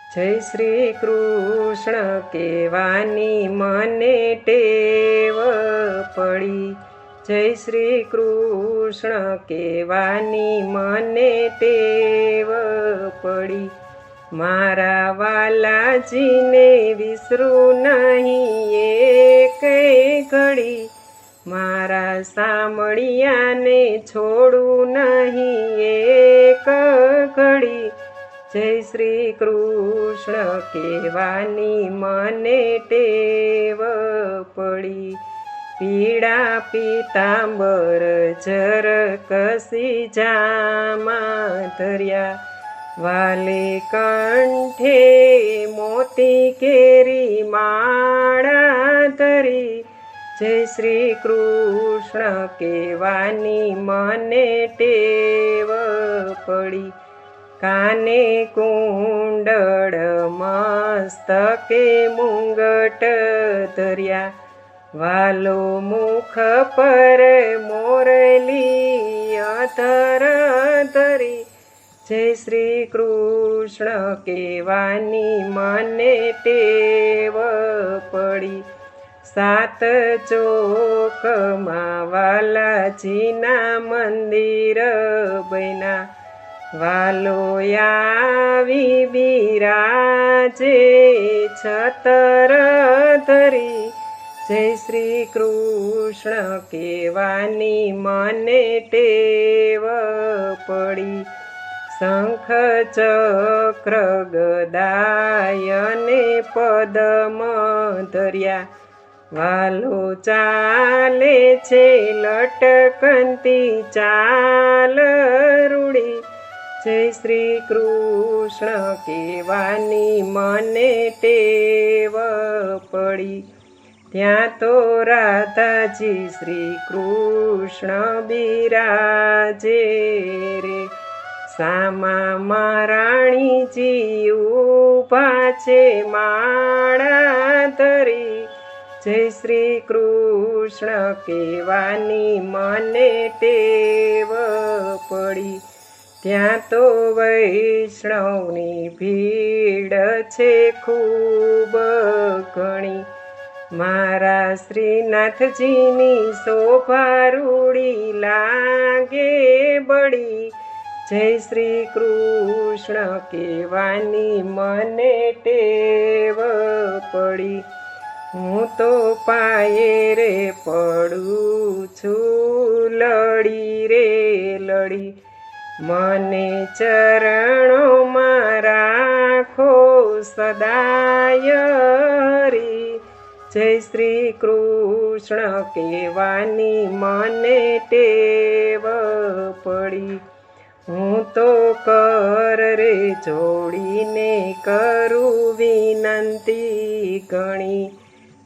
જય શ્રી કૃષ્ણ કહેવાની મને ટેવ પડી, જય શ્રી કૃષ્ણ કહેવાની મને ટેવ પડી, મારા વાલાજીને વિસરું નહીં એકે ઘડી, મારા સામળિયાને છોડું નહીં એક ઘડી, જય શ્રી કૃષ્ણ કહેવાની મને ટેવ પડી, પીળા પીતાંબર જર કસી જામા ધર્યા, વાલે કંઠે મોતી કેરી માળા ધરી, જય શ્રી કૃષ્ણ કહેવાની મને ટેવ પડી, કાને કુંડળ મસ્તકે મુંગટ ધર્યા, વાલો મુખ પર મોરલી અધર ધરી, જય શ્રી કૃષ્ણ કહેવાની મને ટેવ પડી, સાત ચોકમાં વાલાજીના મંદિર બન્યા, વાલો આવી બિરાજે છતર ધરી, જય શ્રી કૃષ્ણ કહેવાની મને ટેવ પડી, શંખ ચક્ર ગદાયને પદમ ધર્યા, વાલો ચાલે છે લટકંતી ચાલ રૂડી, જય શ્રી કૃષ્ણ કહેવાની મને ટેવ પડી, ત્યાં તો રાધાજી શ્રી કૃષ્ણ બિરાજે રે, સામા મહારાણીજી ઊભા છે માળા ધરી, જય શ્રી કૃષ્ણ કહેવાની મને ટેવ પડી, ત્યાં તો વૈષ્ણવની ભીડ છે ખૂબ ઘણી, મારા શ્રીનાથજીની શોભા રૂડી લાગે બળી, જય શ્રી કૃષ્ણ કહેવાની મને ટેવ પડી, હું તો પાયે રે પડું છું લડી રે લડી, મને ચરણોમાં રાખો સદાય હરી, જય શ્રી કૃષ્ણ કહેવાની મને ટેવ પડી, હું તો કર રે જોડીને કરું વિનંતી ઘણી,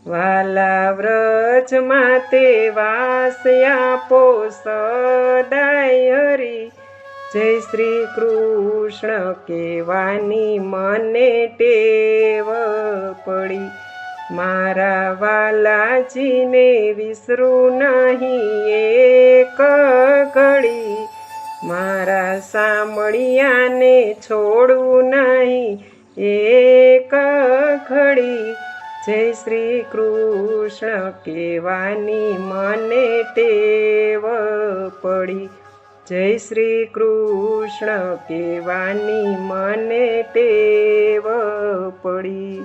વાલા વ્રજમાં તે વાસ આપો સદાય હરી, જય શ્રી કૃષ્ણ કહેવાની મને ટેવ પડી, મારા વાલાજીને વિસરું નહીં એક ઘડી, મારા સામળિયાને છોડું નહીં એક ઘડી, જય શ્રી કૃષ્ણ કહેવાની મને ટેવ પડી, જય શ્રી કૃષ્ણ કહેવાની મને ટેવ પડી.